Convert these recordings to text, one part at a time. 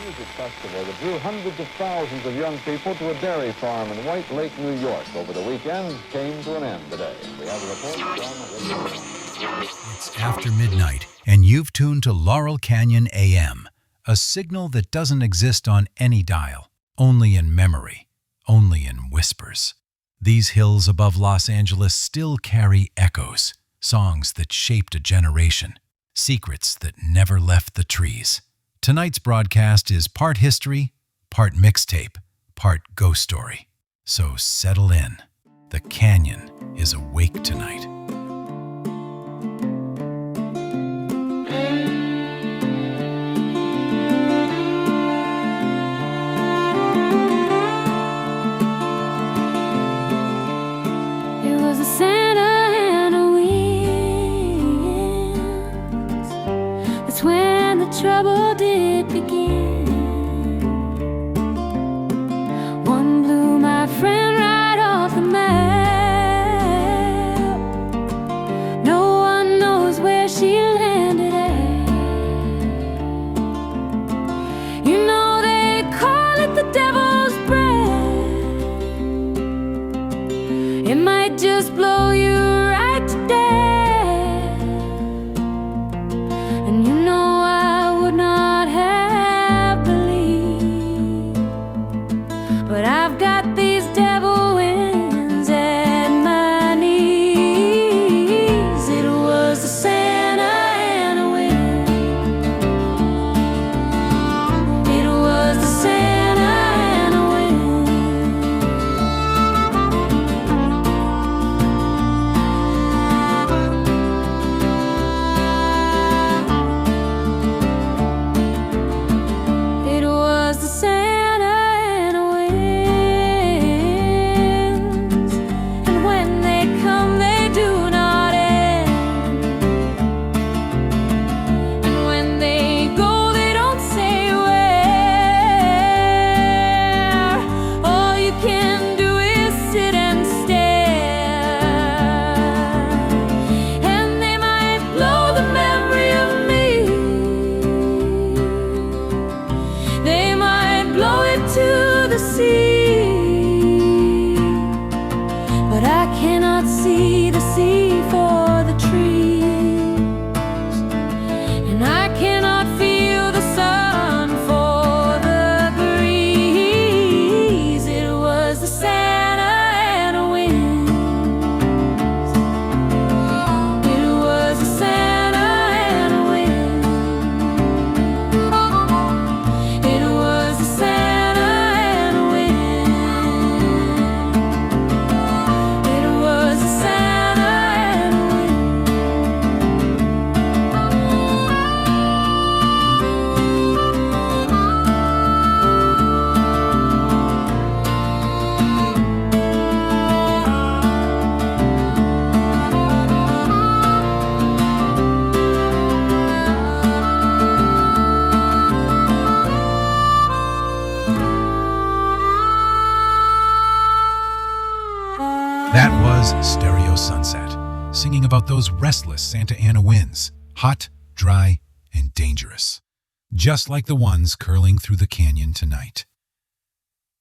music festival that drew hundreds of thousands of young people to a dairy farm in White Lake, New York over the weekend came to an end today. We have a report from... It's after midnight, and you've tuned to Laurel Canyon AM, a signal that doesn't exist on any dial, only in memory, only in whispers. These hills above Los Angeles still carry echoes, songs that shaped a generation, secrets that never left the trees. Tonight's broadcast is part history, part mixtape, part ghost story. So settle in. The canyon is awake tonight. It was a Santa and a wind. That's when the trouble did begin. One blew my friend right off the map. No one knows where she landed at. You know they call it the devil's breath. It might just blow you right to death. And you know I would not have believed, but I've got these devil winds at my knees. It was a Santa and a wind. It was a Santa and a wind. It was the Santa and a winds, and when they come, they do not end. And when they go, they don't say where. All you can do is sit and stare. And they might blow the memory of me. They might blow it to the sea, but I cannot see the sea for the trees, and I cannot feel the sun for the breeze. It was the Santa and a wind. It was the Santa and a wind. It was the Santa and a wind. It was the Santa and a wind. That was StereoSunset, singing about those restless Santa Ana winds, hot, dry, and dangerous, just like the ones curling through the canyon tonight.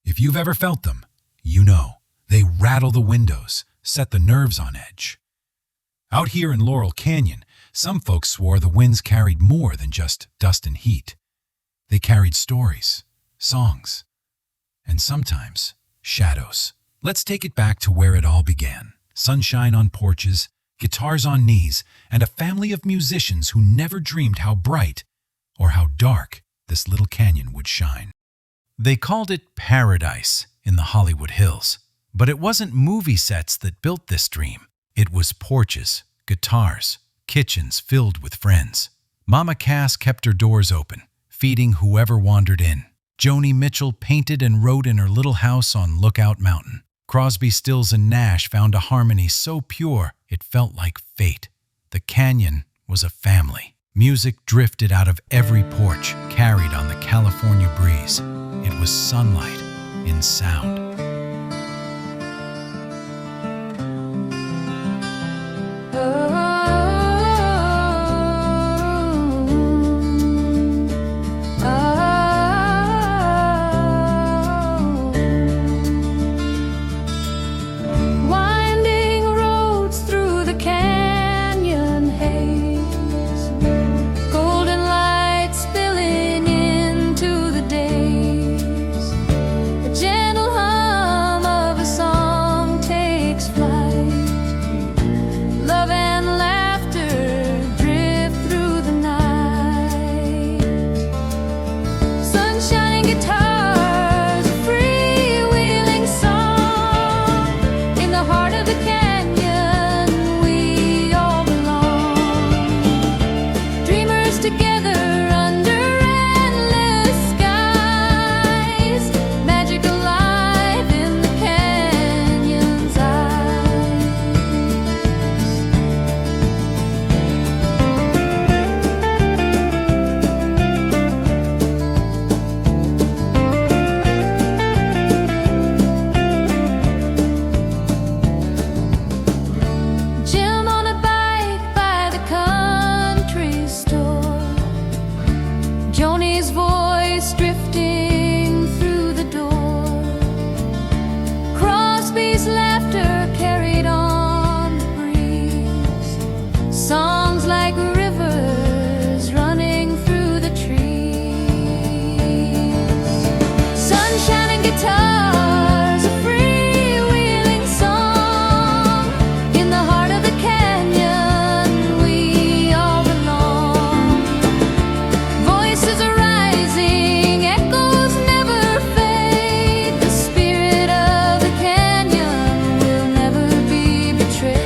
If you've ever felt them, you know they rattle the windows, set the nerves on edge. Out here in Laurel Canyon, some folks swore the winds carried more than just dust and heat. They carried stories, songs, and sometimes shadows. Let's take it back to where it all began. Sunshine on porches, guitars on knees, and a family of musicians who never dreamed how bright or how dark this little canyon would shine. They called it paradise in the Hollywood Hills, but it wasn't movie sets that built this dream. It was porches, guitars, kitchens filled with friends. Mama Cass kept her doors open, feeding whoever wandered in. Joni Mitchell painted and wrote in her little house on Lookout Mountain. Crosby, Stills, and Nash found a harmony so pure it felt like fate. The canyon was a family. Music drifted out of every porch, carried on the California breeze. It was sunlight in sound. Crosby's voice drifting through the door. Crosby's laughter carried on the breeze. Songs like rivers running through the trees. Sunshine and guitars, a freewheeling song. In the heart of the canyon, we all belong. Voices are rising, echoes never fade. The spirit of the canyon will never be betrayed.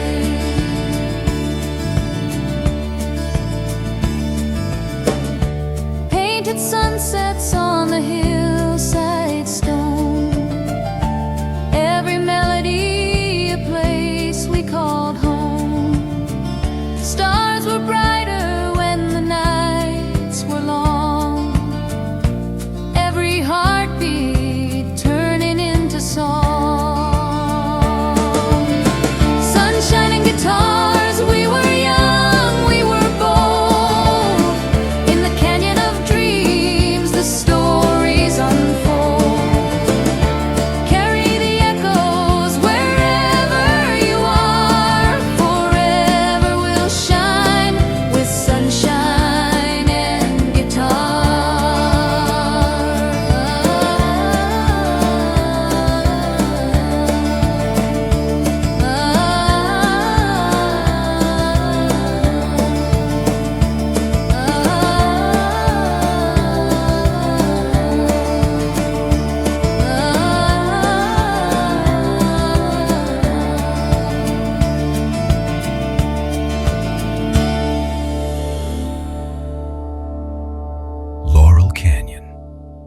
Painted sunsets on the hillside stone. Every melody a place we called home. Stars were brighter when the nights were long. Every heartbeat turning into song. Sunshine and guitars, we were young, we were bold. In the canyon of dreams, the stories unfold. Carry the echoes wherever you are. Forever we'll shine with sunshine and guitar. Laurel Canyon.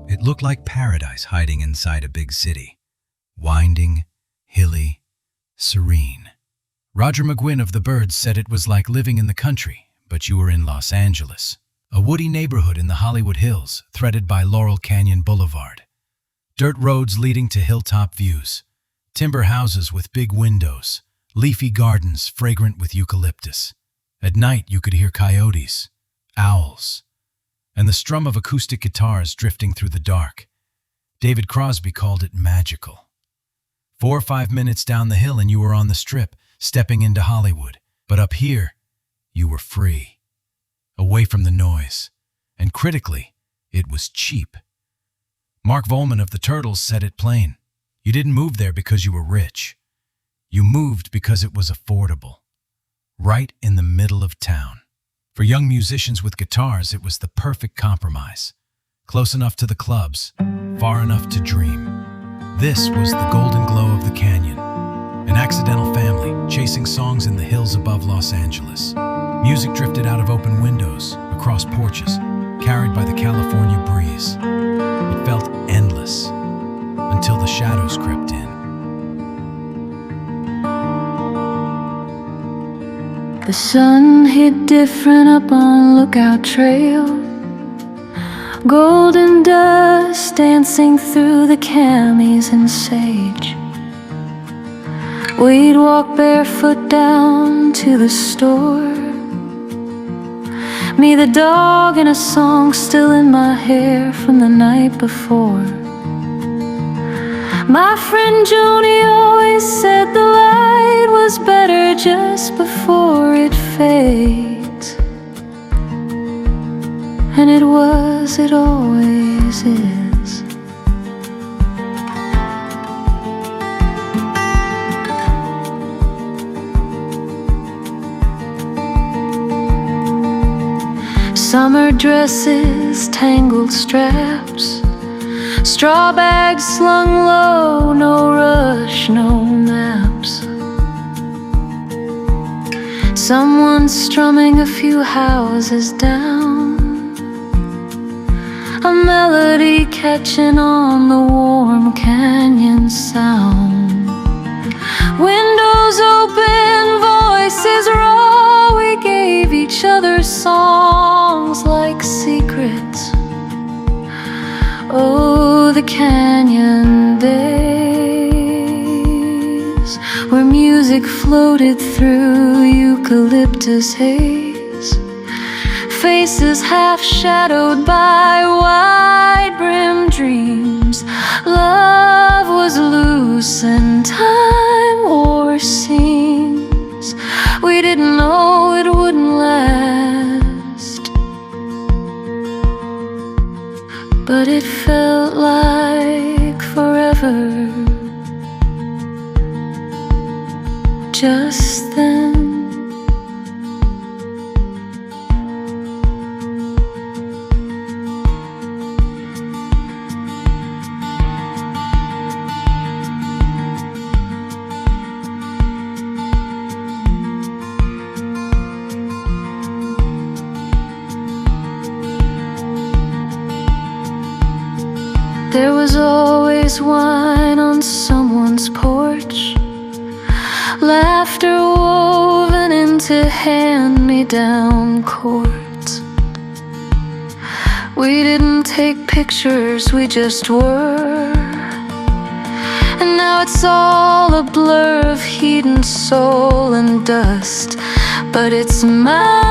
It looked like paradise hiding inside a big city. Winding, hilly, serene. Roger McGuinn of the Byrds said it was like living in the country, but you were in Los Angeles. A woody neighborhood in the Hollywood Hills, threaded by Laurel Canyon Boulevard. Dirt roads leading to hilltop views. Timber houses with big windows. Leafy gardens fragrant with eucalyptus. At night you could hear coyotes, owls, and the strum of acoustic guitars drifting through the dark. David Crosby called it magical. 4 or 5 minutes down the hill and you were on the Strip, stepping into Hollywood. But up here, you were free. Away from the noise. And critically, it was cheap. Mark Volman of the Turtles said it plain. You didn't move there because you were rich. You moved because it was affordable. Right in the middle of town. For young musicians with guitars, it was the perfect compromise. Close enough to the clubs, far enough to dream. This was the golden glow of the canyon. An accidental family chasing songs in the hills above Los Angeles. Music drifted out of open windows, across porches, carried by the California breeze. It felt endless, until the shadows crept in. The sun hit different up on Lookout Trail. Golden dust dancing through the camis and sage. We'd walk barefoot down to the store. Me, the dog, and a song still in my hair from the night before. My friend Joni always said the light was better just before it fades. And it was, it always is. Summer dresses, tangled straps, straw bags slung low, no rush, no naps. Someone strumming a few houses down, a melody catching on the warm canyon sound. Windows open, voices raw, we gave each other songs like secrets. Oh, the canyon days, where music floated through eucalyptus haze, faces half shadowed by wide-brimmed dreams. Love was loose and time wore seams. We didn't know it wouldn't last, but it felt like forever just then. There was always wine on someone's porch, laughter woven into hand-me-down chords. We didn't take pictures, we just were. And now it's all a blur of heat and soul and dust, but it's mine.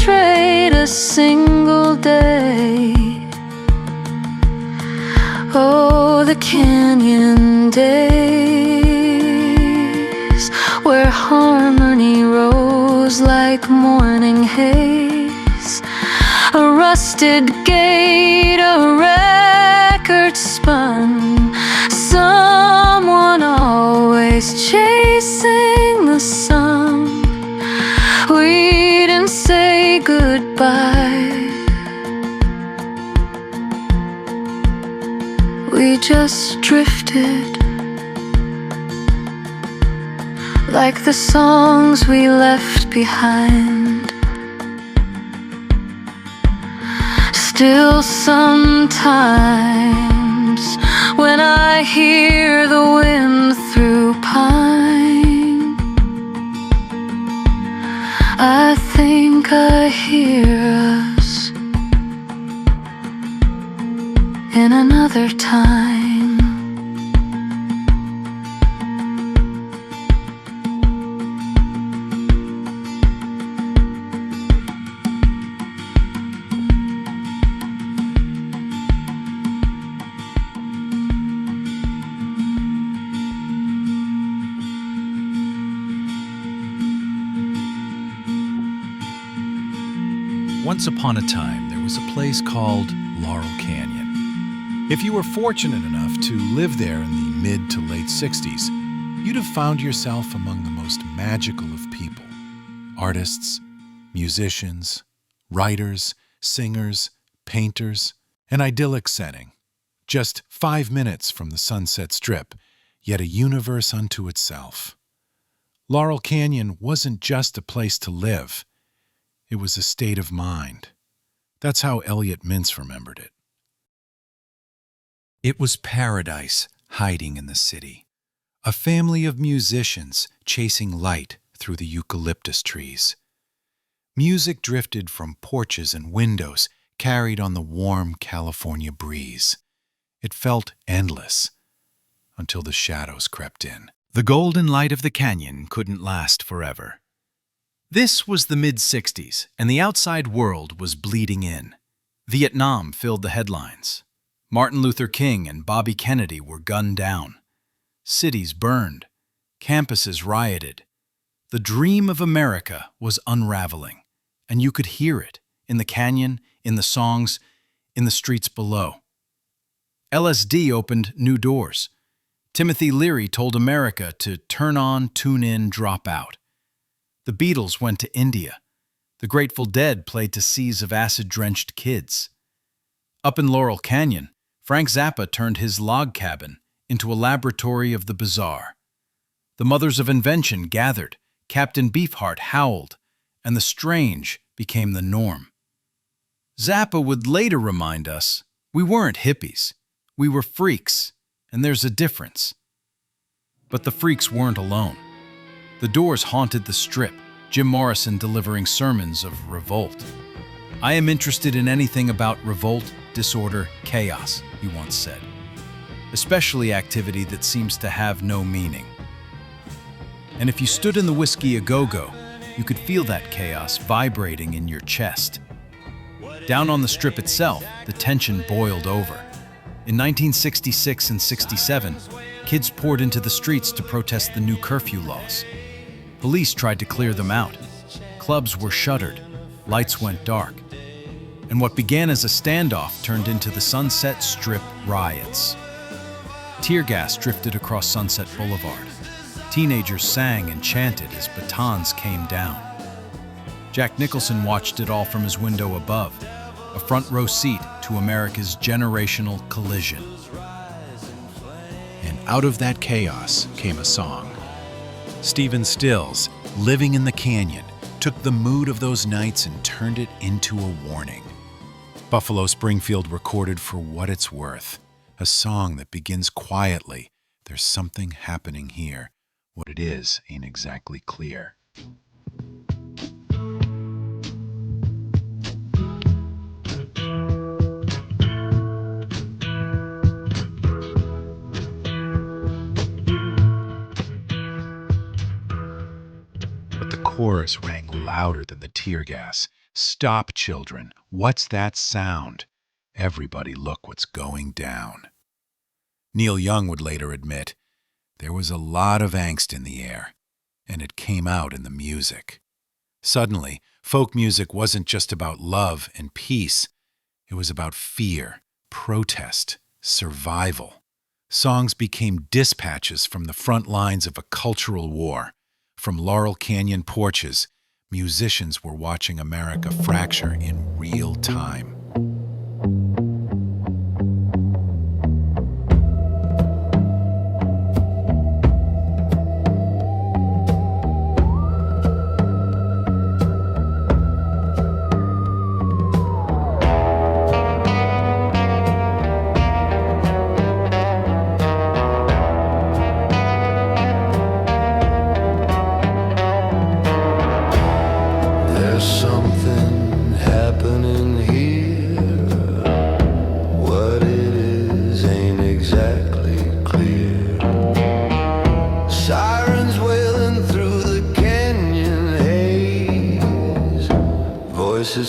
Trade a single day. Oh, the canyon days, where harmony rose like morning haze. A rusted gate, a record spun, someone always chasing the sun. We didn't say goodbye, we just drifted, like the songs we left behind. Still sometimes, when I hear the wind through pine, I think I hear us in another time. Once upon a time, there was a place called Laurel Canyon. If you were fortunate enough to live there in the mid to late 60s, you'd have found yourself among the most magical of people. Artists, musicians, writers, singers, painters, an idyllic setting. Just 5 minutes from the Sunset Strip, yet a universe unto itself. Laurel Canyon wasn't just a place to live. It was a state of mind. That's how Elliot Mintz remembered it. It was paradise hiding in the city. A family of musicians chasing light through the eucalyptus trees. Music drifted from porches and windows, carried on the warm California breeze. It felt endless until the shadows crept in. The golden light of the canyon couldn't last forever. This was the mid-60s, and the outside world was bleeding in. Vietnam filled the headlines. Martin Luther King and Bobby Kennedy were gunned down. Cities burned. Campuses rioted. The dream of America was unraveling, and you could hear it in the canyon, in the songs, in the streets below. LSD opened new doors. Timothy Leary told America to turn on, tune in, drop out. The Beatles went to India. The Grateful Dead played to seas of acid-drenched kids. Up in Laurel Canyon, Frank Zappa turned his log cabin into a laboratory of the bizarre. The mothers of invention gathered, Captain Beefheart howled, and the strange became the norm. Zappa would later remind us, we weren't hippies, we were freaks, and there's a difference. But the freaks weren't alone. The Doors haunted the Strip, Jim Morrison delivering sermons of revolt. I am interested in anything about revolt, disorder, chaos, he once said. Especially activity that seems to have no meaning. And if you stood in the Whiskey A-Go-Go, you could feel that chaos vibrating in your chest. Down on the Strip itself, the tension boiled over. In 1966 and 67, kids poured into the streets to protest the new curfew laws. Police tried to clear them out. Clubs were shuttered, lights went dark. And what began as a standoff turned into the Sunset Strip riots. Tear gas drifted across Sunset Boulevard. Teenagers sang and chanted as batons came down. Jack Nicholson watched it all from his window above, a front row seat to America's generational collision. And out of that chaos came a song. Stephen Stills, Living in the Canyon, took the mood of those nights and turned it into a warning. Buffalo Springfield recorded For What It's Worth, a song that begins quietly. There's something happening here. What it is ain't exactly clear. But the chorus rang louder than the tear gas. Stop, children. What's that sound? Everybody look what's going down. Neil Young would later admit, there was a lot of angst in the air, and it came out in the music. Suddenly, folk music wasn't just about love and peace. It was about fear, protest, survival. Songs became dispatches from the front lines of a cultural war. From Laurel Canyon porches, musicians were watching America fracture in real time.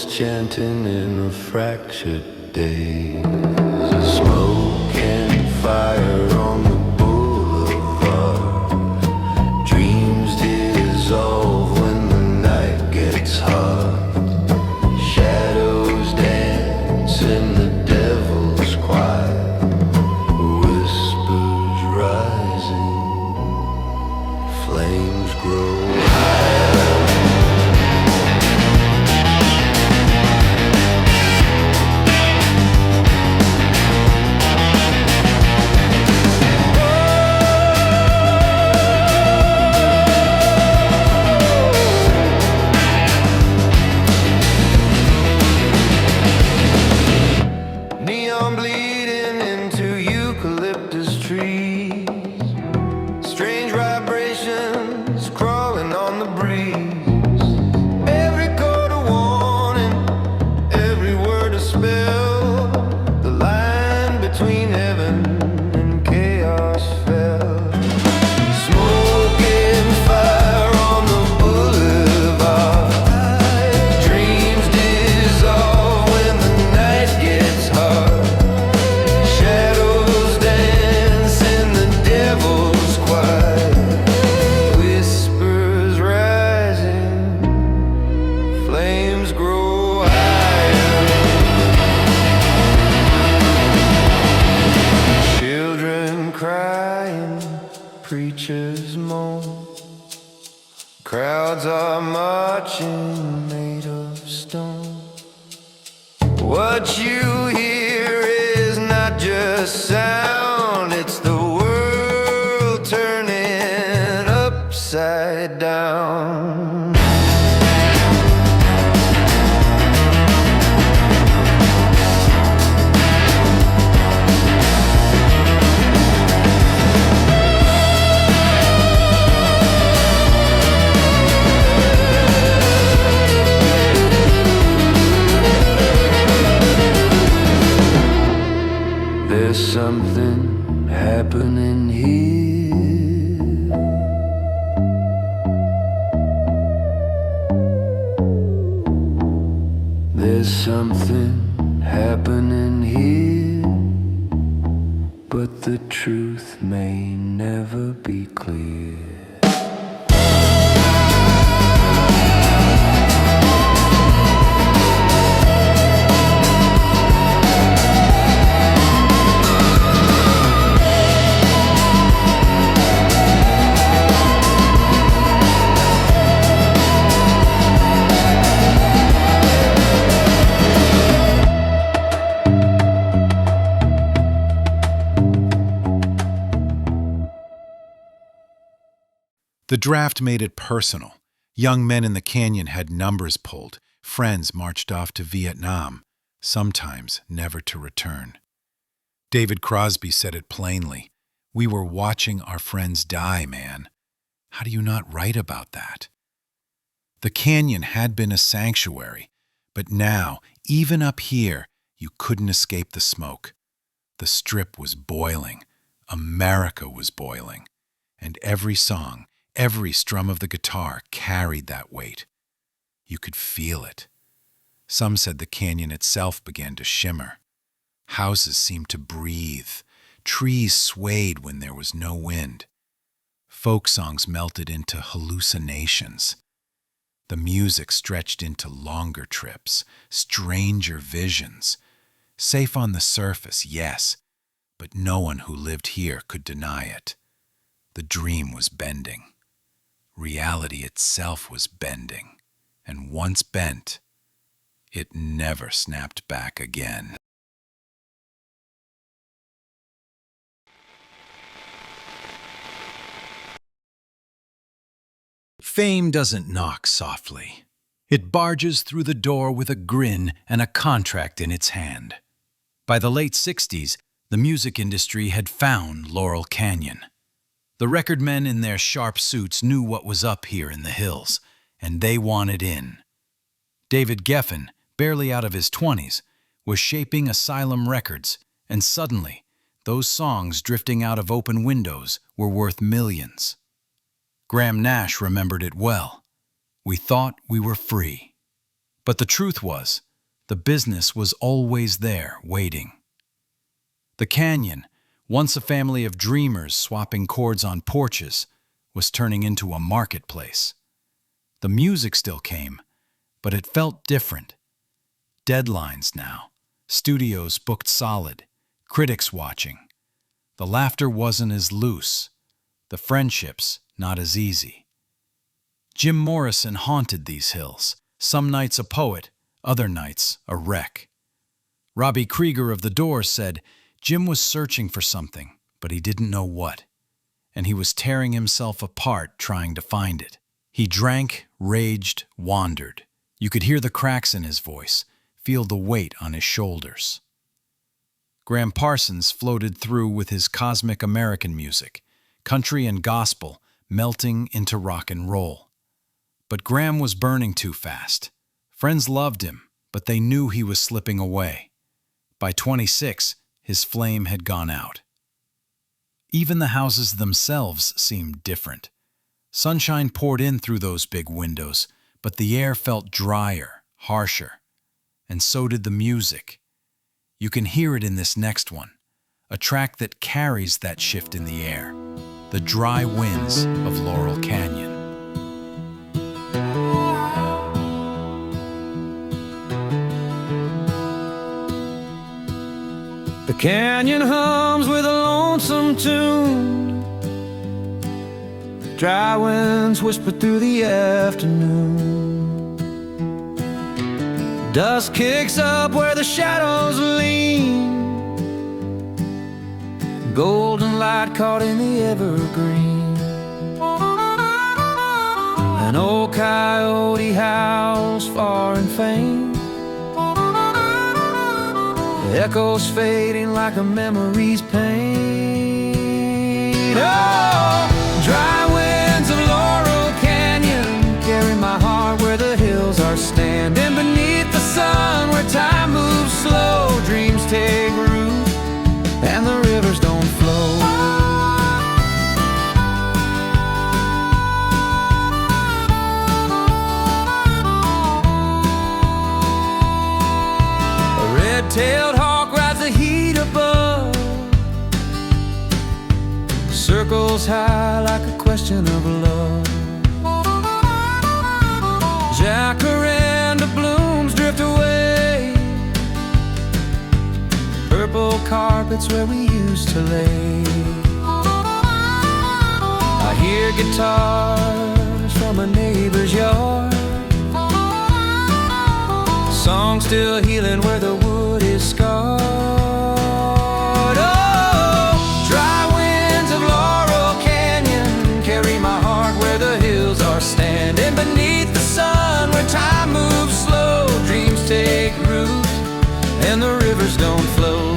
Chanting in a fractured daze, smoke and fire on the boulevard. Dreams dissolve when the night gets hard. Shadows dance in the devil's choir. Whispers rising, flames grow higher. Preachers moan, crowds are marching made of stone. What you hear is not just sound, it's the world turning upside down. There's something happening here, but the truth may never be clear. The draft made it personal. Young men in the canyon had numbers pulled. Friends marched off to Vietnam, sometimes never to return. David Crosby said it plainly. We were watching our friends die, man. How do you not write about that? The canyon had been a sanctuary, but now, even up here, you couldn't escape the smoke. The strip was boiling. America was boiling. And every song, every strum of the guitar carried that weight. You could feel it. Some said the canyon itself began to shimmer. Houses seemed to breathe. Trees swayed when there was no wind. Folk songs melted into hallucinations. The music stretched into longer trips, stranger visions. Safe on the surface, yes, but no one who lived here could deny it. The dream was bending. Reality itself was bending, and once bent, it never snapped back again. Fame doesn't knock softly. It barges through the door with a grin and a contract in its hand. By the late 60s, the music industry had found Laurel Canyon. The record men in their sharp suits knew what was up here in the hills, and they wanted in. David Geffen, barely out of his 20s, was shaping Asylum Records, and suddenly, those songs drifting out of open windows were worth millions. Graham Nash remembered it well. We thought we were free. But the truth was, the business was always there, waiting. The canyon, once a family of dreamers swapping chords on porches, was turning into a marketplace. The music still came, but it felt different. Deadlines now, studios booked solid, critics watching. The laughter wasn't as loose, the friendships not as easy. Jim Morrison haunted these hills, some nights a poet, other nights a wreck. Robbie Krieger of The Doors said, Jim was searching for something, but he didn't know what, and he was tearing himself apart trying to find it. He drank, raged, wandered. You could hear the cracks in his voice, feel the weight on his shoulders. Graham Parsons floated through with his cosmic American music, country and gospel melting into rock and roll. But Graham was burning too fast. Friends loved him, but they knew he was slipping away. By 26, his flame had gone out. Even the houses themselves seemed different. Sunshine poured in through those big windows, but the air felt drier, harsher. And so did the music. You can hear it in this next one, a track that carries that shift in the air, the dry winds of Laurel Canyon. The canyon hums with a lonesome tune. Dry winds whisper through the afternoon. Dust kicks up where the shadows lean. Golden light caught in the evergreen. An old coyote howls far and faint. Echoes fading like a memory's pain. Oh, dry winds of Laurel Canyon carry my heart where the hills are standing beneath the sun, where time moves slow, dreams take root, and the rivers don't flow. Red-tailed hawk rides the heat above, circles high like a question of love. Jacaranda blooms drift away, purple carpets where we used to lay. I hear guitars from a neighbor's yard, song still healing where the wood is scarred. Oh, dry winds of Laurel Canyon carry my heart where the hills are standing beneath the sun, where time moves slow, dreams take root, and the rivers don't flow.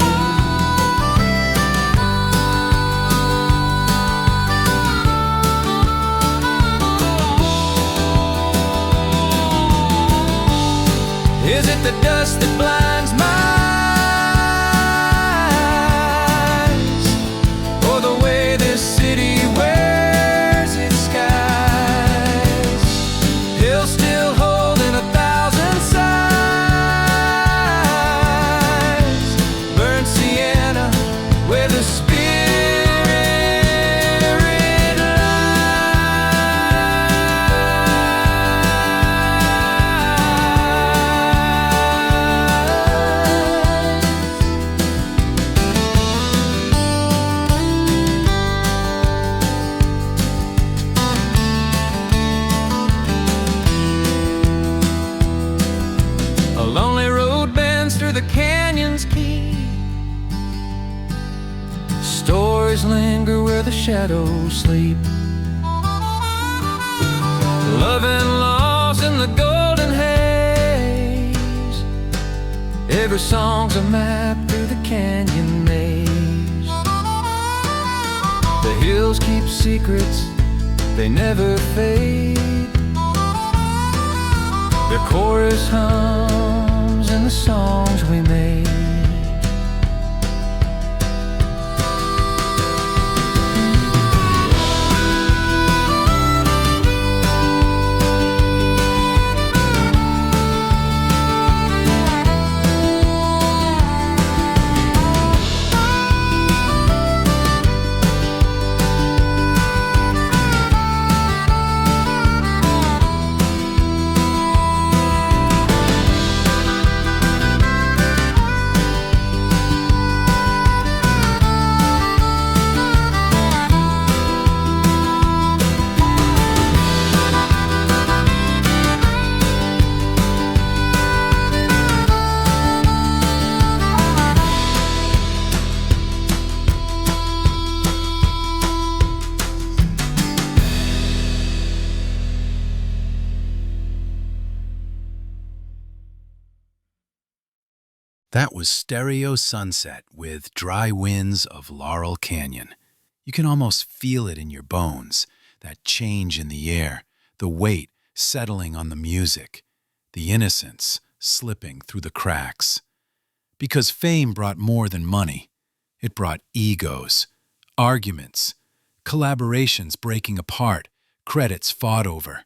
Is it the dust that blinds my eyes, or the way this city wears its skies? Hills still holding 1,000 sighs, burnt sienna where the spirit a lonely road bends through the canyon's key. Stories linger where the shadows sleep. Love and loss in the golden haze. Every song's a map through the canyon maze. The hills keep secrets, they never fade. Their chorus hums in the songs we made. That was StereoSunset with Dry Winds of Laurel Canyon. You can almost feel it in your bones, that change in the air, the weight settling on the music, the innocence slipping through the cracks. Because fame brought more than money. It brought egos, arguments, collaborations breaking apart, credits fought over.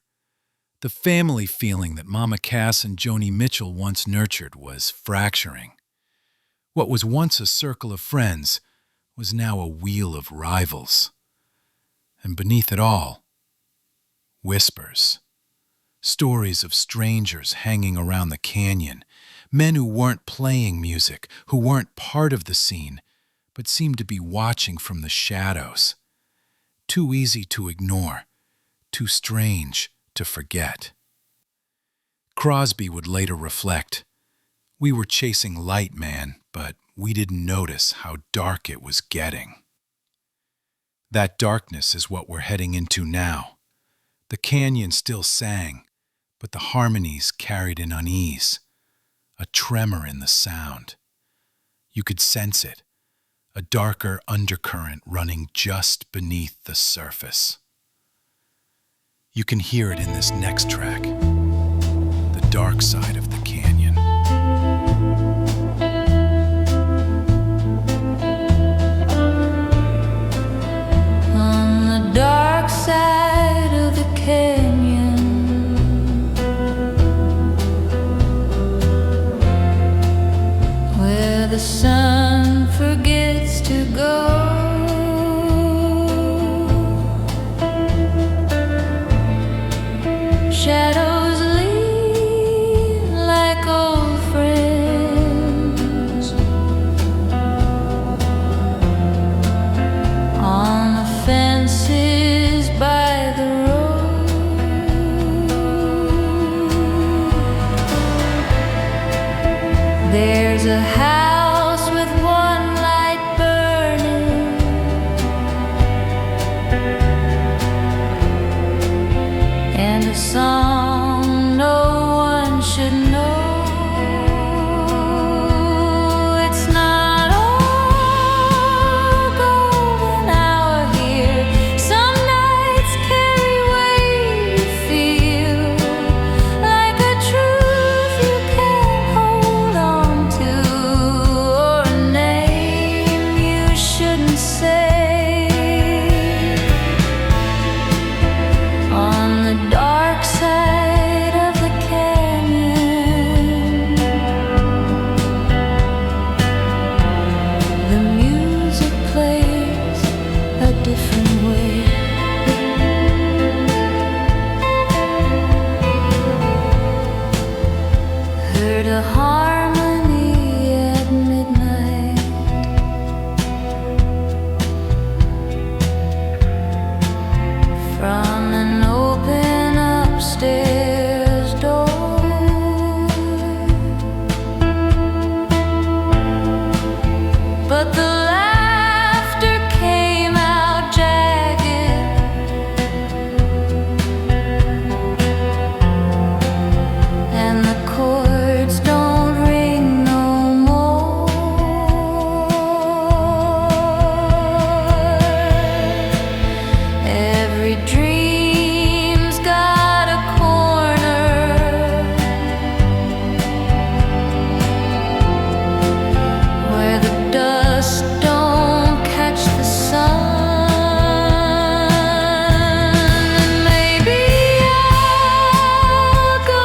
The family feeling that Mama Cass and Joni Mitchell once nurtured was fracturing. What was once a circle of friends was now a wheel of rivals. And beneath it all, whispers. Stories of strangers hanging around the canyon, men who weren't playing music, who weren't part of the scene, but seemed to be watching from the shadows. Too easy to ignore, too strange to forget. Crosby would later reflect, "We were chasing light, man, but we didn't notice how dark it was getting." That darkness is what we're heading into now. The canyon still sang, but the harmonies carried an unease, a tremor in the sound. You could sense it, a darker undercurrent running just beneath the surface. You can hear it in this next track, The Dark Side of the Canyon. On the dark side of the canyon, where sun forgets to go. Shadows lean like old friends on the fences by the road. There's a house with one light burning, and a song no one should know. It's not all golden hour here. Some nights carry weight you feel, like a truth you can't hold on to, or a name you shouldn't say. On the dark side of the canyon, the music plays a different way. Heard a harmony at midnight, from an open upstairs door. But the laughter came out jagged, and the chords don't ring no more. Every dream's got a corner where the dust don't catch the sun. And maybe I'll go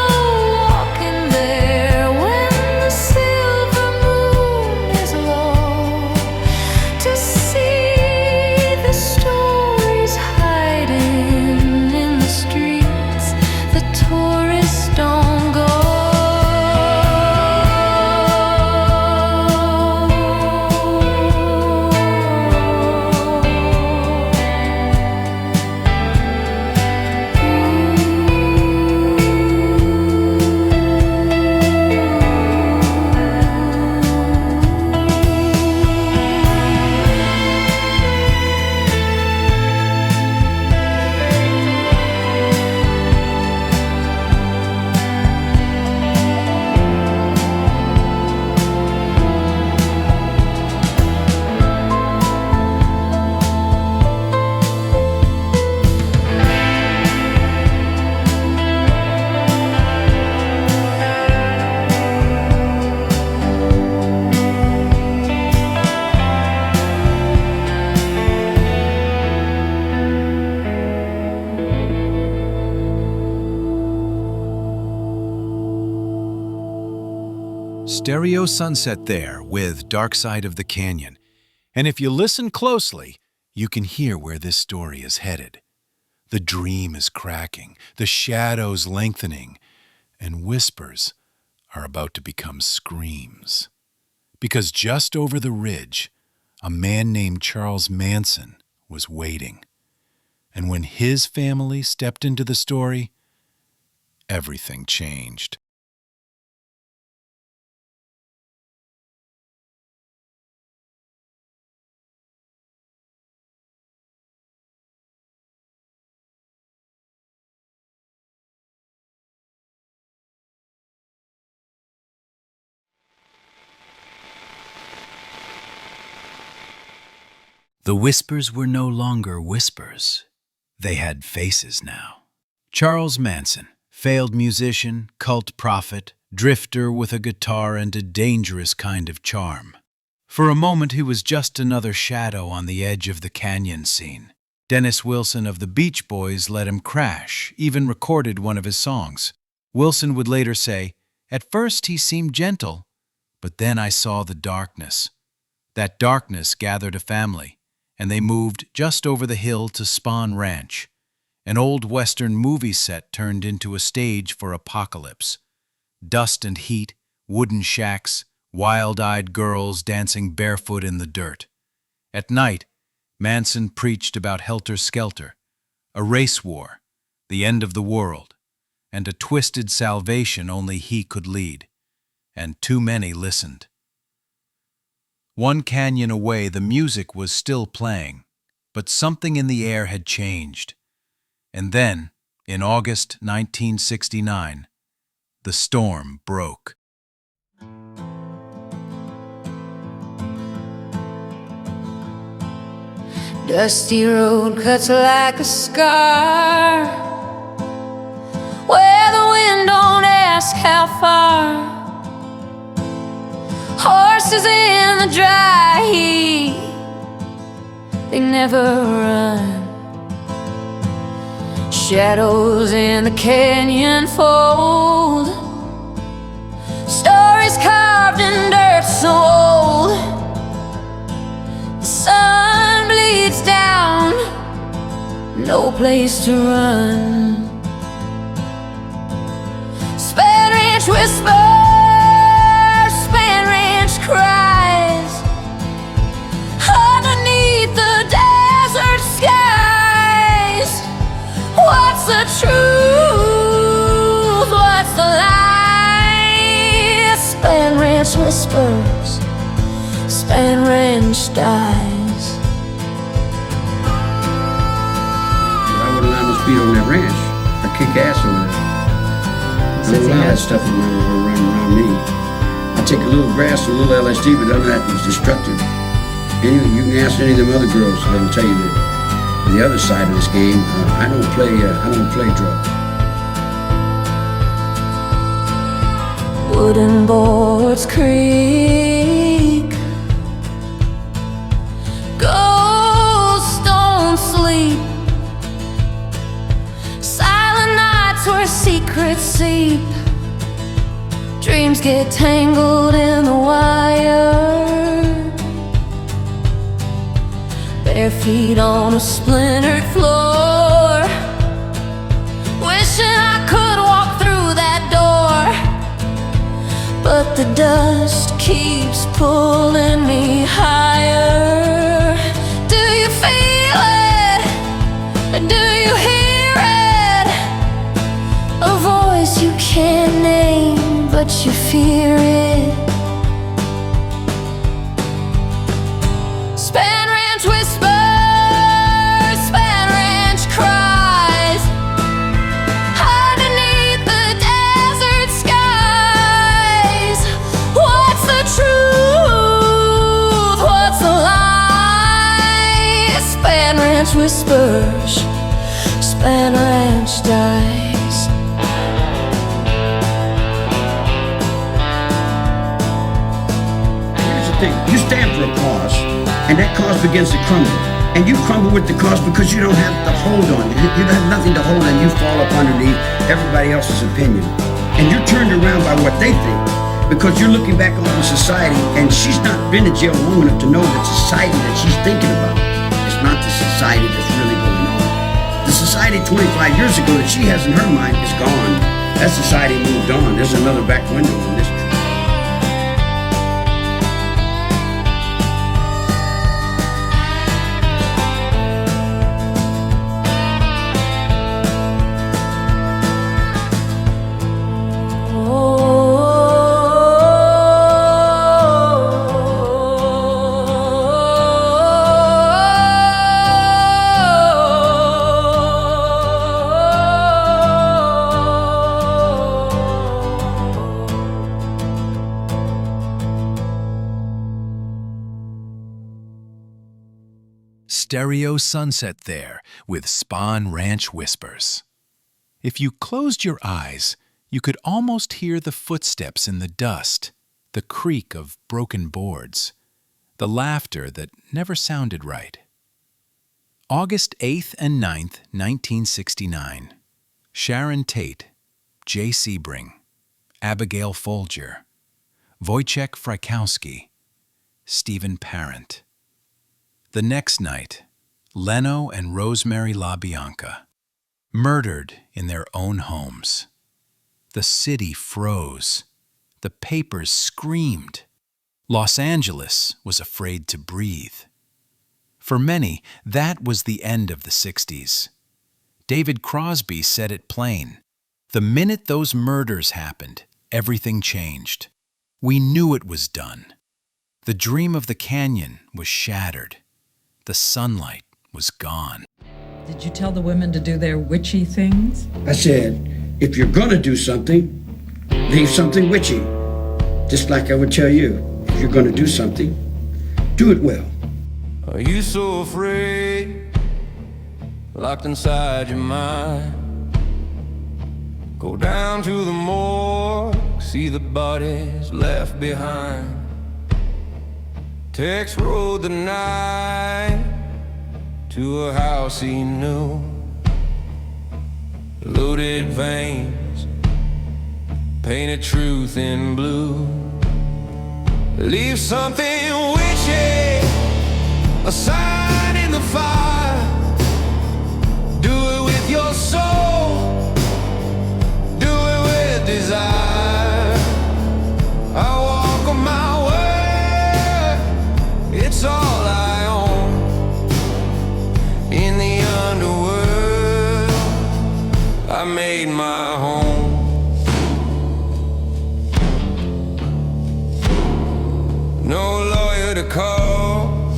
walking there when the silver moon is low, to see the stories hiding in the streets the tourists don't go. StereoSunset there with Dark Side of the Canyon. And if you listen closely, you can hear where this story is headed. The dream is cracking, the shadows lengthening, and whispers are about to become screams. Because just over the ridge, a man named Charles Manson was waiting. And when his family stepped into the story, everything changed. The whispers were no longer whispers. They had faces now. Charles Manson, failed musician, cult prophet, drifter with a guitar and a dangerous kind of charm. For a moment he was just another shadow on the edge of the canyon scene. Dennis Wilson of the Beach Boys let him crash, even recorded one of his songs. Wilson would later say, "At first he seemed gentle, But then I saw the darkness. That darkness gathered a family, and they moved just over the hill to Spahn Ranch. An old Western movie set turned into a stage for apocalypse. Dust and heat, wooden shacks, wild-eyed girls dancing barefoot in the dirt. At night, Manson preached about helter-skelter, a race war, the end of the world, and a twisted salvation only he could lead. And too many listened. One canyon away, the music was still playing, but something in the air had changed. And then, in August 1969, the storm broke. Dusty road cuts like a scar, where the wind don't ask how far. Horses in the dry heat, they never run. Shadows in the canyon fold, stories carved in dirt so old. The sun bleeds down, no place to run. Spahn Ranch whispers, Spahn Ranch cries, underneath the desert skies. What's the truth? What's the lie? Spahn Ranch whispers, Spahn Ranch dies. I wouldn't allow my speed on that ranch. I kick ass over there. I don't allow that stuff around me. I take a little grass and a little LSD, but none of that was destructive. Anyway, you can ask any of them other girls, they'll tell you that the other side of this game, I don't play drugs. Wooden boards creak, ghosts don't sleep. Silent nights where secrets seep. Dreams get tangled in the wire. Bare feet on a splintered floor, wishing I could walk through that door. But the dust keeps pulling me higher. Do you feel it? Do you hear it? A voice you can't name, but you fear it. Spahn Ranch whispers, Spahn Ranch cries, underneath the desert skies. What's the truth? What's the lie? Spahn Ranch whispers, Spahn Ranch dies. Here's the thing, you stand for a cause, and that cause begins to crumble. And you crumble with the cause because you don't have the hold on. You have nothing to hold on. You fall up underneath everybody else's opinion. And you're turned around by what they think because you're looking back on society, and she's not been in jail long enough to know that society that she's thinking about is not the society that's really going on. The society 25 years ago that she has in her mind is gone. That society moved on. There's another back window on this tree. StereoSunset there with Spahn Ranch Whispers. If you closed your eyes, you could almost hear the footsteps in the dust, the creak of broken boards, the laughter that never sounded right. August 8th and 9th, 1969. Sharon Tate, Jay Sebring, Abigail Folger. Wojciech Frykowski, Stephen Parent. The next night, Leno and Rosemary LaBianca, murdered in their own homes. The city froze. The papers screamed. Los Angeles was afraid to breathe. For many, that was the end of the 60s. David Crosby said it plain. The minute those murders happened, everything changed. We knew it was done. The dream of the canyon was shattered. The sunlight was gone. Did you tell the women to do their witchy things? I said, if you're gonna do something, leave something witchy. Just like I would tell you, if you're gonna do something, do it well. Are you so afraid, locked inside your mind? Go down to the morgue, see the bodies left behind. Tex rode the night to a house he knew. Loaded veins, painted truth in blue. Leave something witchy, a sign in the fire. Do it with your soul, do it with desire. I walk on my way, it's all I own. In the underworld, I made my home. No lawyer to call,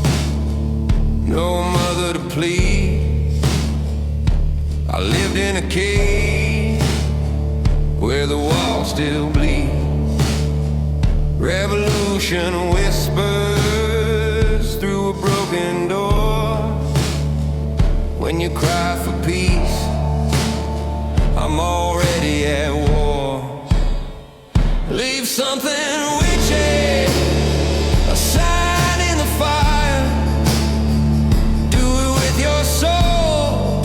no mother to plead. I lived in a cave where the walls still bleed. Revolution whispers through a broken door. When you cry for peace, I'm already at war. Leave something witchy, a sign in the fire. Do it with your soul,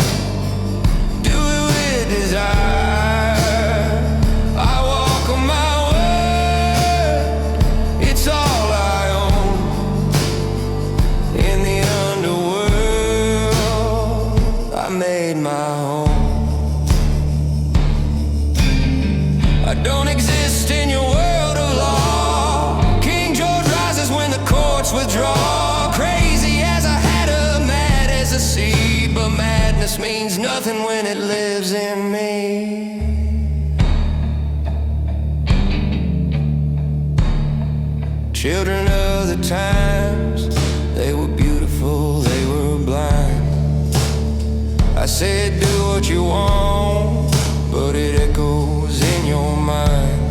do it with desire. I walk on my word, it's all I own. In the underworld, I made my home. I don't exist in your world of law. King George rises when the courts withdraw. Crazy as a hatter, mad as a sea. But madness means nothing when it lives in me. Children of the times, they were beautiful, they were blind. I said do what you want, but it echoes in your mind.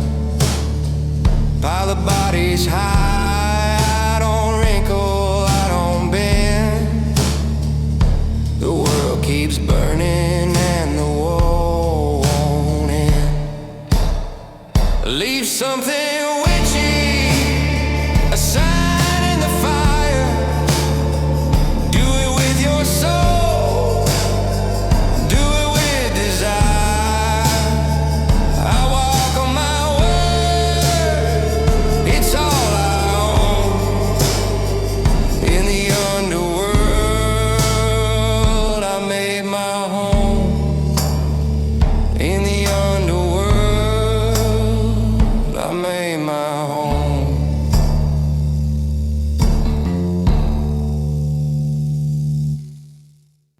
Pile the bodies high, I don't wrinkle, I don't bend. The world keeps burning and the war won't end. Leave something witchy, a sign in the fire. Do it with your soul, do it with desire. I walk on my word, it's all I own. In the underworld, I made my home. In the underworld, I made my home.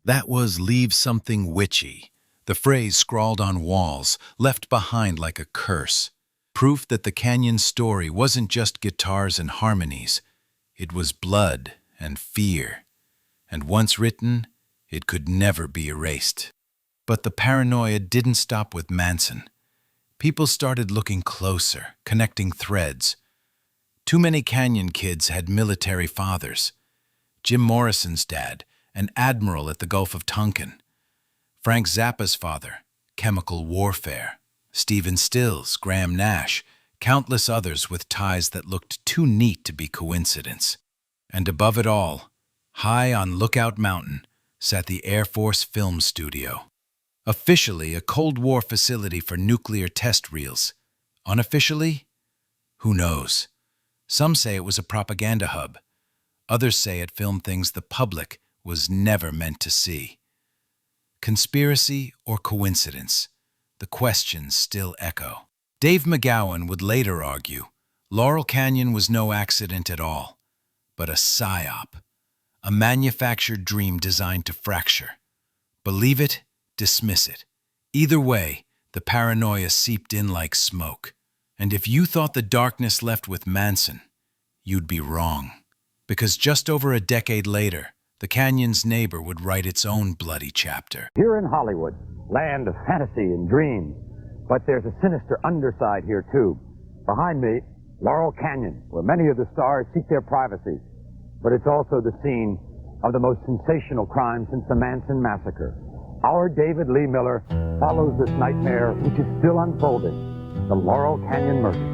That was Leave Something Witchy, the phrase scrawled on walls, left behind like a curse. Proof that the canyon's story wasn't just guitars and harmonies. It was blood and fear. And once written, it could never be erased. But the paranoia didn't stop with Manson. People started looking closer, connecting threads. Too many canyon kids had military fathers. Jim Morrison's dad, an admiral at the Gulf of Tonkin. Frank Zappa's father, chemical warfare. Stephen Stills, Graham Nash, countless others with ties that looked too neat to be coincidence. And above it all, high on Lookout Mountain, sat the Air Force Film Studio. Officially a Cold War facility for nuclear test reels. Unofficially? Who knows? Some say it was a propaganda hub. Others say it filmed things the public was never meant to see. Conspiracy or coincidence? The questions still echo. Dave McGowan would later argue Laurel Canyon was no accident at all, but a psyop, a manufactured dream designed to fracture. Believe it, dismiss it. Either way, the paranoia seeped in like smoke. And if you thought the darkness left with Manson, you'd be wrong. Because just over a decade later, the canyon's neighbor would write its own bloody chapter. Here in Hollywood, land of fantasy and dreams. But there's a sinister underside here, too. Behind me, Laurel Canyon, where many of the stars seek their privacy. But it's also the scene of the most sensational crime since the Manson massacre. Our David Lee Miller follows this nightmare, which is still unfolding, the Laurel Canyon murder.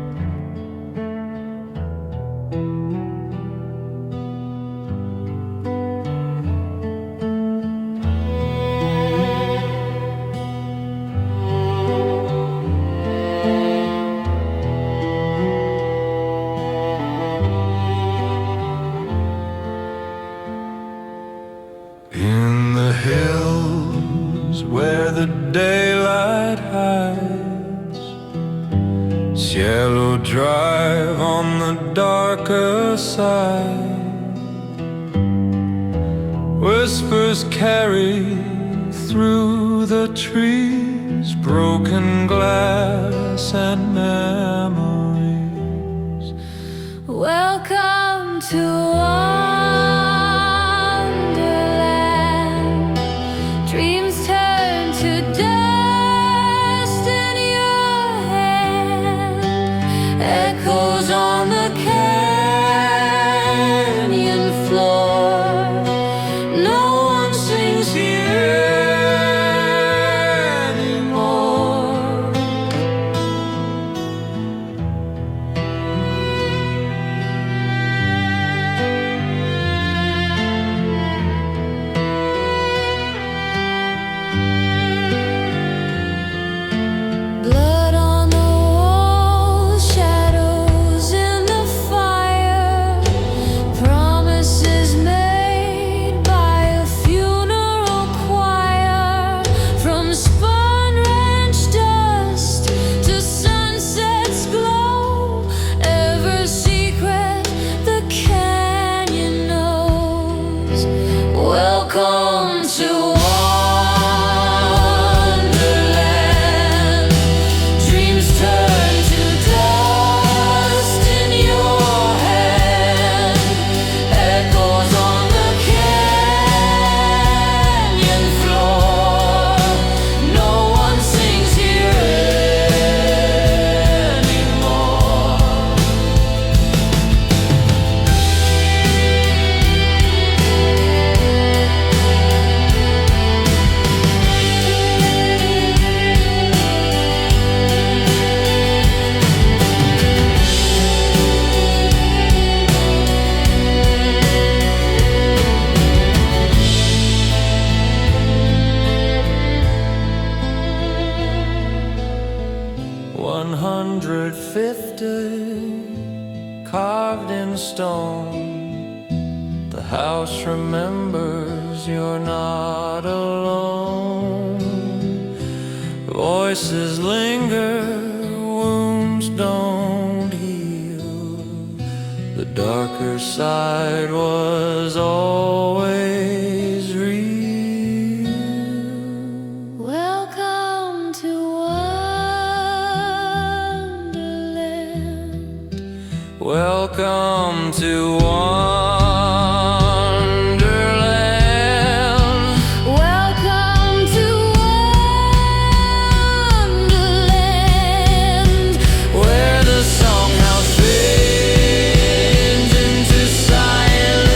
In the hills where the daylight hides, Cielo Drive on the darker side, whispers carry through the trees, broken glass and memories. Welcome to Wonderland. Dreams turn to dust in your hand. Echoes on the canyon floor. No one sings here anymore. Blood on the walls, shadows in the fire. Promises made by a funeral choir. From Spahn ranch dust to sunset's glow, ever secret the canyon knows. Welcome to Wonderland. Dreams turn to dust in your hand. Echoes on the canyon floor. No one sings here anymore. 150 carved in stone. The house remembers you're not alone. Voices linger, wounds don't heal. The darker side was always real. Welcome to Wonderland. Welcome to Wonderland. Welcome to Wonderland, where the songhouse fades into silence.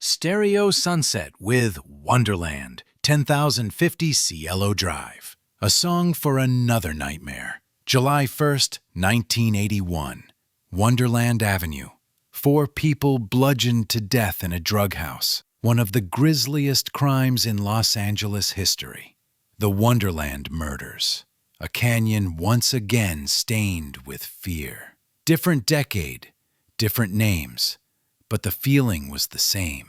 StereoSunset with Wonderland, 10,050 Cielo Drive. A song for another nightmare. July 1st, 1981. Wonderland Avenue. 4 people bludgeoned to death in a drug house. One of the grisliest crimes in Los Angeles history. The Wonderland murders. A canyon once again stained with fear. Different decade, different names, but the feeling was the same.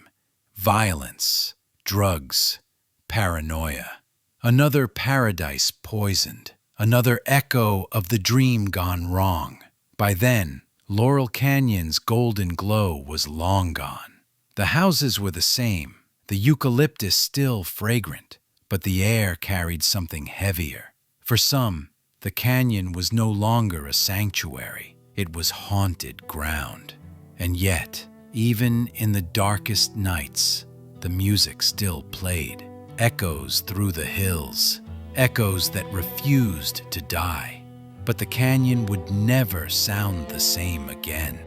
Violence, drugs, paranoia. Another paradise poisoned. Another echo of the dream gone wrong. By then, Laurel Canyon's golden glow was long gone. The houses were the same, the eucalyptus still fragrant, but the air carried something heavier. For some, the canyon was no longer a sanctuary. It was haunted ground. And yet, even in the darkest nights, the music still played. Echoes through the hills, echoes that refused to die. But the canyon would never sound the same again.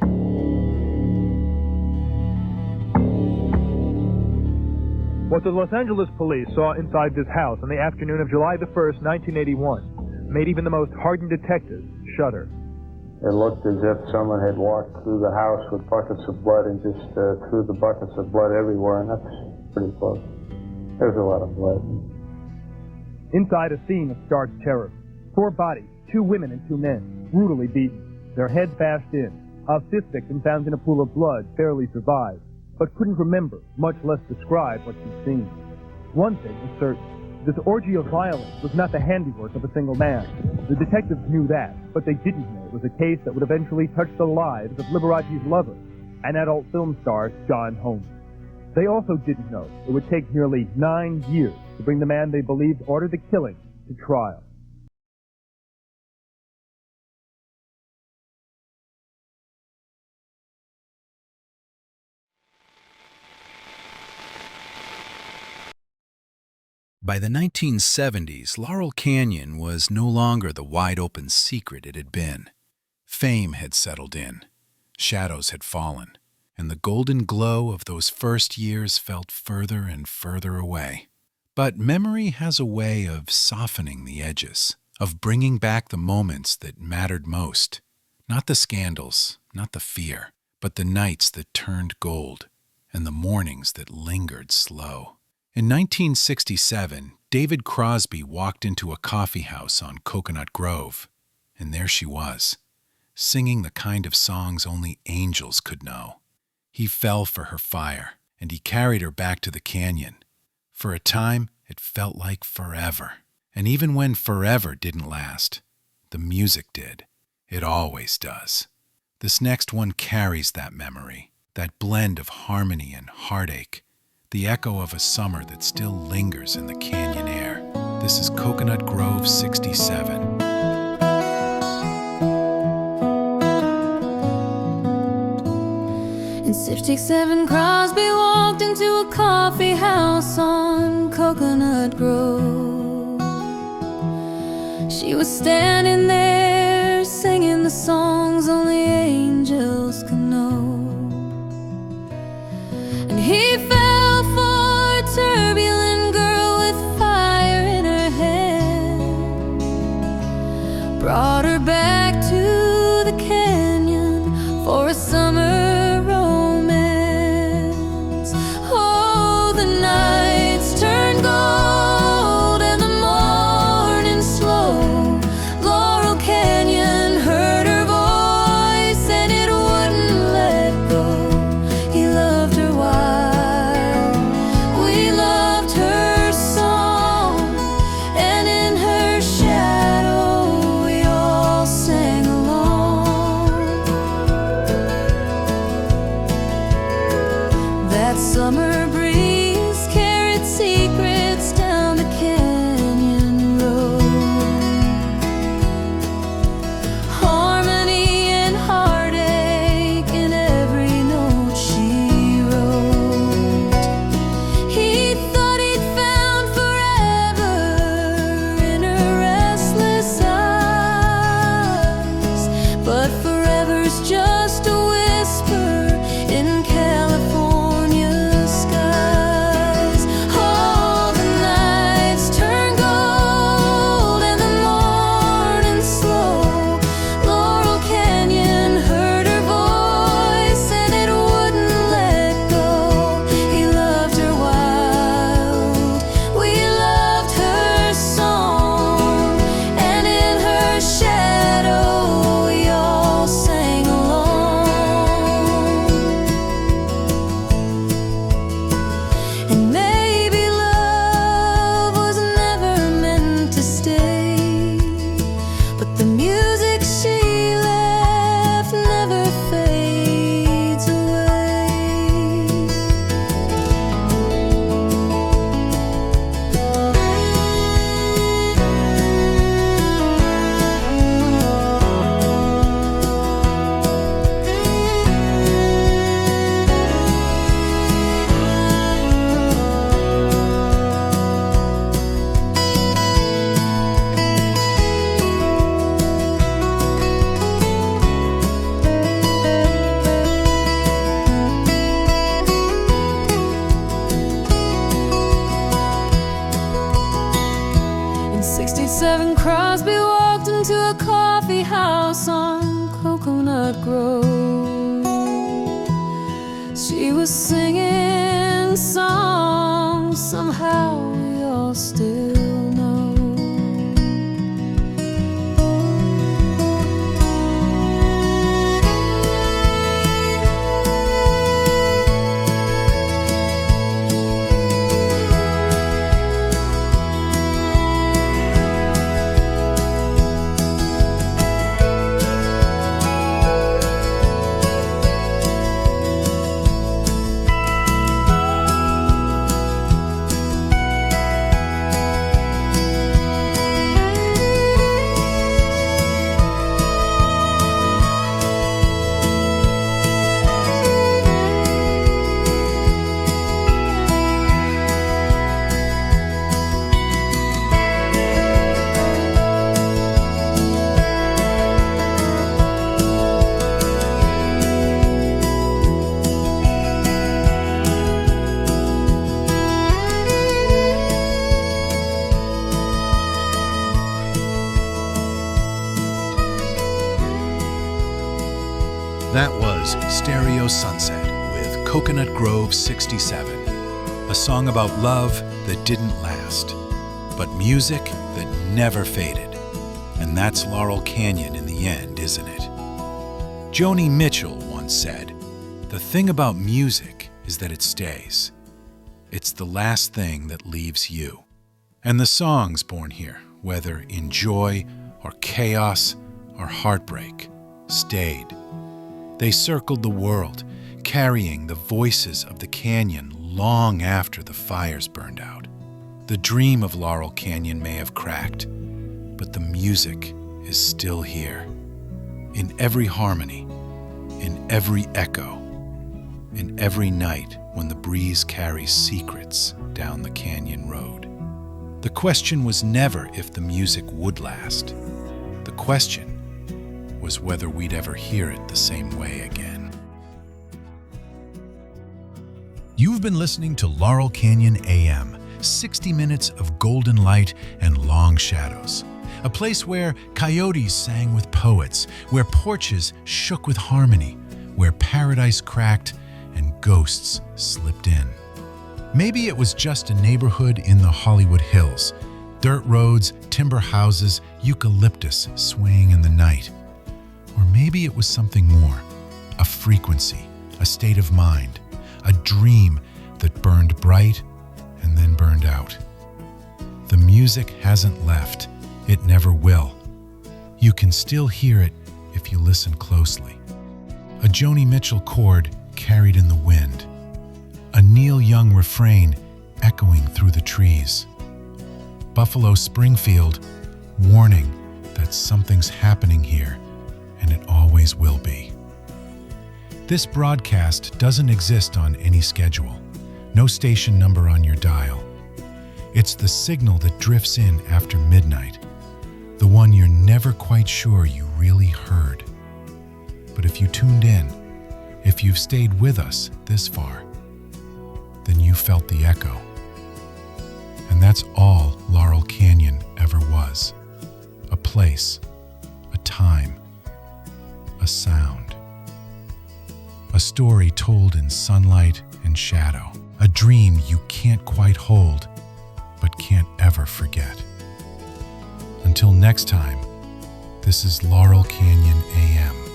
What the Los Angeles police saw inside this house on the afternoon of July the 1st, 1981, made even the most hardened detectives shudder. It looked as if someone had walked through the house with buckets of blood and just threw the buckets of blood everywhere, and that's pretty close. There's a lot of blood. Inside, a scene of stark terror. 4 bodies, 2 women and 2 men, brutally beaten, their heads bashed in. A 5th victim found in a pool of blood barely survived, but couldn't remember, much less describe what she'd seen. One thing was certain. This orgy of violence was not the handiwork of a single man. The detectives knew that, but they didn't know it was a case that would eventually touch the lives of Liberace's lover, an adult film star, John Holmes. They also didn't know it would take nearly 9 years to bring the man they believed ordered the killing to trial. By the 1970s, Laurel Canyon was no longer the wide-open secret it had been. Fame had settled in, shadows had fallen, and the golden glow of those first years felt further and further away. But memory has a way of softening the edges, of bringing back the moments that mattered most. Not the scandals, not the fear, but the nights that turned gold, and the mornings that lingered slow. In 1967, David Crosby walked into a coffee house on Coconut Grove, and there she was, singing the kind of songs only angels could know. He fell for her fire, and he carried her back to the canyon. For a time, it felt like forever. And even when forever didn't last, the music did. It always does. This next one carries that memory, that blend of harmony and heartache, the echo of a summer that still lingers in the canyon air. This is Coconut Grove 67. In 67, Crosby walked into a coffee house on Coconut Grove. She was standing there singing the songs only angels can know. And he fell for a turbulent girl with fire in her hand. Brought her back to the canyon for a summer romance. Oh, the nights turned gold and the morning slow. Laurel Canyon heard her voice and it wouldn't let go. He loved her wild, we loved her song, and in her shadow we all sang along. That summer breeze carried secrets down the canyon road. Harmony and heartache in every note she wrote. He thought he'd found forever in her restless eyes, but forever's just a whisper in California skies. when Crosby walked into a coffee house on Coconut Grove. She was singing songs somehow we all still know. That was StereoSunset with Coconut Grove 67, a song about love that didn't last, but music that never faded. And that's Laurel Canyon in the end, isn't it? Joni Mitchell once said, "The thing about music is that it stays. It's the last thing that leaves you." And the songs born here, whether in joy or chaos or heartbreak, stayed. They circled the world, carrying the voices of the canyon long after the fires burned out. The dream of Laurel Canyon may have cracked, but the music is still here. In every harmony, in every echo, in every night when the breeze carries secrets down the canyon road. The question was never if the music would last. The question was whether we'd ever hear it the same way again. You've been listening to Laurel Canyon AM, 60 minutes of golden light and long shadows. A place where coyotes sang with poets, where porches shook with harmony, where paradise cracked and ghosts slipped in. Maybe it was just a neighborhood in the Hollywood Hills, dirt roads, timber houses, eucalyptus swaying in the night. Or maybe it was something more, a frequency, a state of mind, a dream that burned bright and then burned out. The music hasn't left. It never will. You can still hear it if you listen closely. A Joni Mitchell chord carried in the wind. A Neil Young refrain echoing through the trees. Buffalo Springfield warning that something's happening here, and it always will be. This broadcast doesn't exist on any schedule, no station number on your dial. It's the signal that drifts in after midnight, the one you're never quite sure you really heard. But if you tuned in, if you've stayed with us this far, then you felt the echo. And that's all Laurel Canyon ever was. A place, a time, a sound. A story told in sunlight and shadow. A dream you can't quite hold, but can't ever forget. Until next time, this is Laurel Canyon AM.